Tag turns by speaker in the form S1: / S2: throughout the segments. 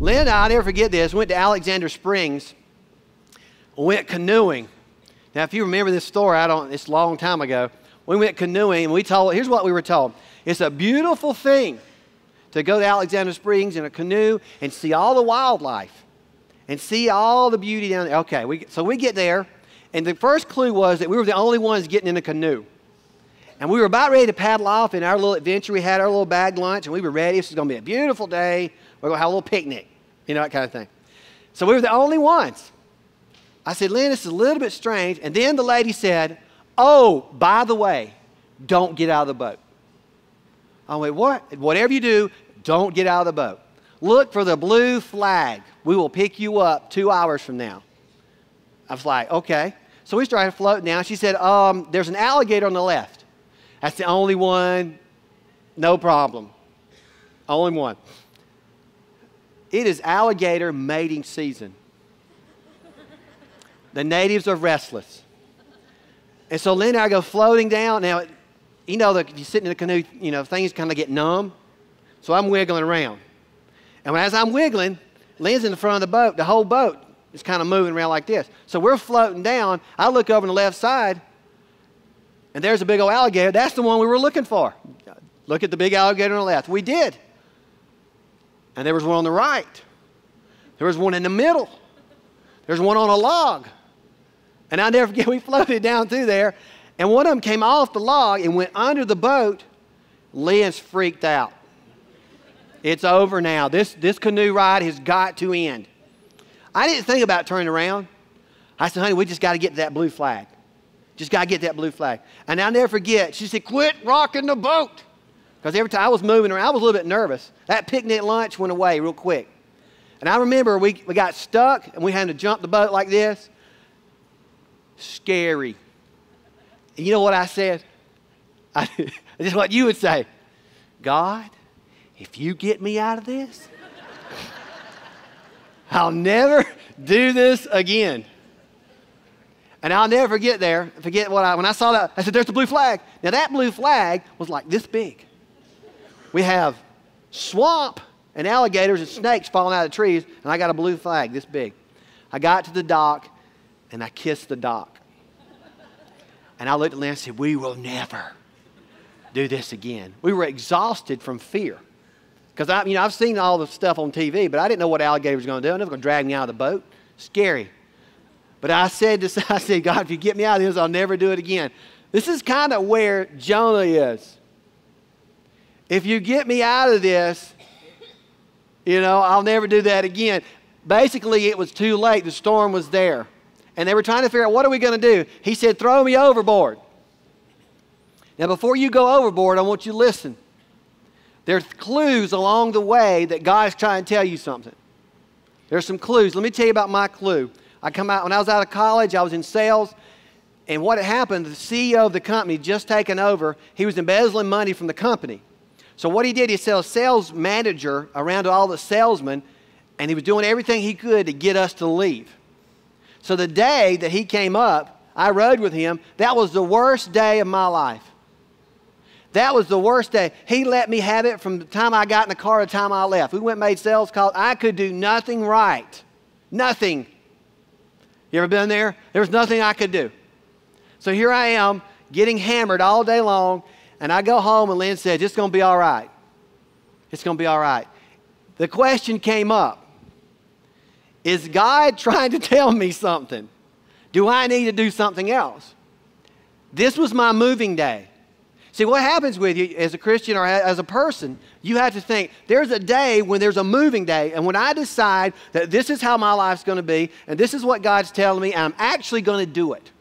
S1: Lynn and I, I'll never forget this, went to Alexander Springs, went canoeing. Now, if you remember this story, it's a long time ago. We went canoeing, and here's what we were told. It's a beautiful thing to go to Alexander Springs in a canoe and see all the wildlife and see all the beauty down there. Okay, so we get there, and the first clue was that we were the only ones getting in a canoe. And we were about ready to paddle off in our little adventure. We had our little bagged lunch, and we were ready. This is going to be a beautiful day. We're going to have a little picnic, that kind of thing. So we were the only ones. I said, Lynn, this is a little bit strange. And then the lady said, oh, by the way, don't get out of the boat. I went, what? Whatever you do, don't get out of the boat. Look for the blue flag. We will pick you up 2 hours from now. I was like, okay. So we started floating down. She said, there's an alligator on the left. That's the only one. No problem. Only one. It is alligator mating season. The natives are restless. And so Lynn and I go floating down. Now, you're sitting in a canoe, things kind of get numb. So I'm wiggling around. And as I'm wiggling, Lynn's in the front of the boat. The whole boat is kind of moving around like this. So we're floating down. I look over on the left side, and there's a big old alligator. That's the one we were looking for. Look at the big alligator on the left. We did. And there was one on the right. There was one in the middle. There's one on a log. And I'll never forget, we floated down through there, and one of them came off the log and went under the boat. Lynn's freaked out. It's over now. This canoe ride has got to end. I didn't think about turning around. I said, honey, we just got to get to that blue flag. Just got to get that blue flag. And I'll never forget, she said, quit rocking the boat. Because every time I was moving around, I was a little bit nervous. That picnic lunch went away real quick. And I remember we got stuck, and we had to jump the boat like this. Scary. And you know what I said? This is what you would say. God, if you get me out of this, I'll never do this again. And I'll never forget when I saw that, I said, there's the blue flag. Now that blue flag was like this big. We have swamp and alligators and snakes falling out of the trees, and I got a blue flag this big. I got to the dock, and I kissed the dock. And I looked at Lynn and said, we will never do this again. We were exhausted from fear. Because I've seen all the stuff on TV, but I didn't know what alligator was going to do. They're never going to drag me out of the boat. Scary. But I said, God, if you get me out of this, I'll never do it again. This is kind of where Jonah is. If you get me out of this, I'll never do that again. Basically, it was too late. The storm was there. And they were trying to figure out, what are we going to do? He said, throw me overboard. Now, before you go overboard, I want you to listen. There's clues along the way that God's trying to tell you something. There's some clues. Let me tell you about my clue. When I was out of college, I was in sales. And what had happened, the CEO of the company just taken over, he was embezzling money from the company. So what he did, he sent a sales manager around to all the salesmen, and he was doing everything he could to get us to leave. So the day that he came up, I rode with him. That was the worst day of my life. That was the worst day. He let me have it from the time I got in the car to the time I left. We went and made sales calls. I could do nothing right. Nothing. You ever been there? There was nothing I could do. So here I am getting hammered all day long, and I go home and Lynn said, it's going to be all right. It's going to be all right. The question came up. Is God trying to tell me something? Do I need to do something else? This was my moving day. See, what happens with you as a Christian or as a person, you have to think, there's a day when there's a moving day, and when I decide that this is how my life's going to be, and this is what God's telling me, and I'm actually going to do it.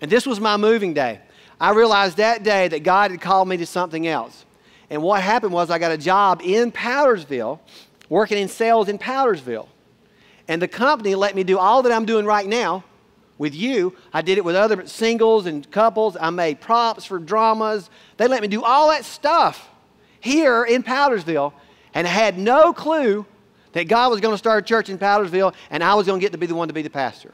S1: And this was my moving day. I realized that day that God had called me to something else. And what happened was I got a job in Powdersville, working in sales in Powdersville. And the company let me do all that I'm doing right now with you. I did it with other singles and couples. I made props for dramas. They let me do all that stuff here in Powdersville, and I had no clue that God was going to start a church in Powdersville and I was going to get to be the one to be the pastor.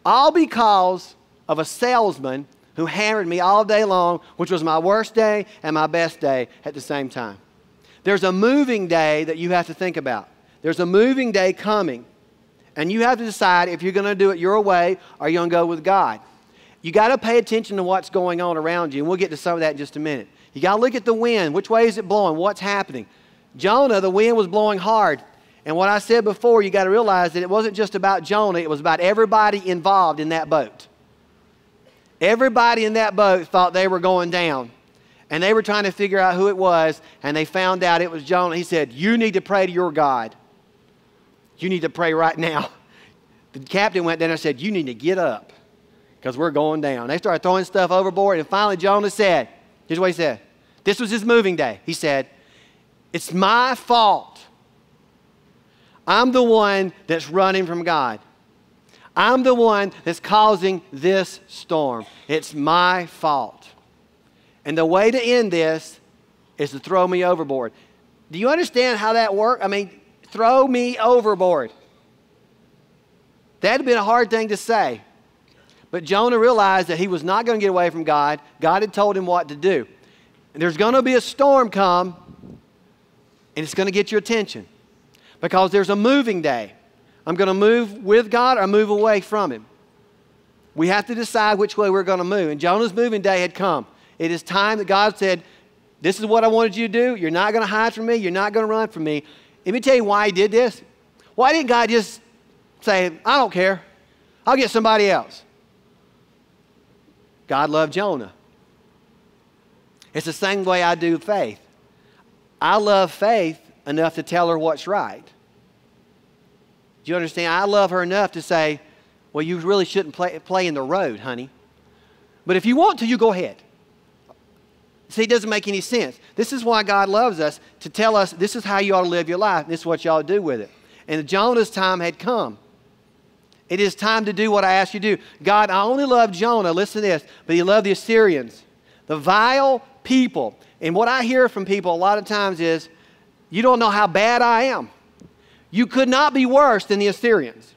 S1: All because of a salesman who hammered me all day long, which was my worst day and my best day at the same time. There's a moving day that you have to think about. There's a moving day coming. And you have to decide if you're going to do it your way or you're going to go with God. You got to pay attention to what's going on around you. And we'll get to some of that in just a minute. You got to look at the wind. Which way is it blowing? What's happening? Jonah, the wind was blowing hard. And what I said before, you got to realize that it wasn't just about Jonah. It was about everybody involved in that boat. Everybody in that boat thought they were going down. And they were trying to figure out who it was. And they found out it was Jonah. He said, you need to pray to your God. You need to pray right now. The captain went down and said, you need to get up because we're going down. They started throwing stuff overboard. And finally Jonah said, here's what he said. This was his moving day. He said, it's my fault. I'm the one that's running from God. I'm the one that's causing this storm. It's my fault. And the way to end this is to throw me overboard. Do you understand how that works? I mean, throw me overboard. That had been a hard thing to say. But Jonah realized that he was not going to get away from God. God had told him what to do. And there's going to be a storm come, and it's going to get your attention. Because there's a moving day. I'm going to move with God or move away from Him. We have to decide which way we're going to move. And Jonah's moving day had come. It is time that God said, this is what I wanted you to do. You're not going to hide from me. You're not going to run from me. Let me tell you why He did this. Why didn't God just say, I don't care. I'll get somebody else. God loved Jonah. It's the same way I do faith. I love Faith enough to tell her what's right. Do you understand? I love her enough to say, well, you really shouldn't play in the road, honey. But if you want to, you go ahead. See, it doesn't make any sense. This is why God loves us, to tell us this is how you ought to live your life. This is what you ought to do with it. And Jonah's time had come. It is time to do what I asked you to do. God, I only love Jonah, listen to this, but He loved the Assyrians, the vile people. And what I hear from people a lot of times is, you don't know how bad I am. You could not be worse than the Assyrians.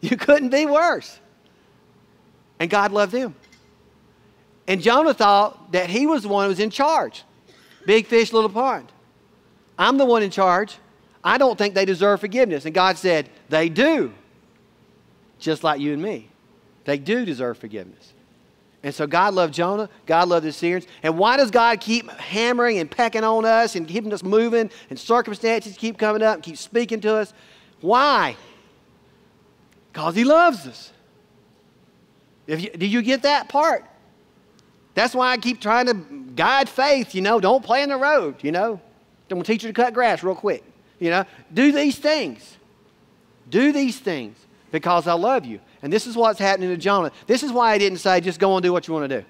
S1: You couldn't be worse. And God loved them. And Jonah thought that he was the one who was in charge. Big fish, little pond. I'm the one in charge. I don't think they deserve forgiveness. And God said, they do. Just like you and me. They do deserve forgiveness. And so God loved Jonah. God loved the Assyrians. And why does God keep hammering and pecking on us and keeping us moving and circumstances keep coming up and keep speaking to us? Why? Because He loves us. Do you get that part? That's why I keep trying to guide faith, don't play in the road, Don't teach you to cut grass real quick, Do these things. Do these things because I love you. And this is what's happening to Jonah. This is why He didn't say, just go and do what you want to do.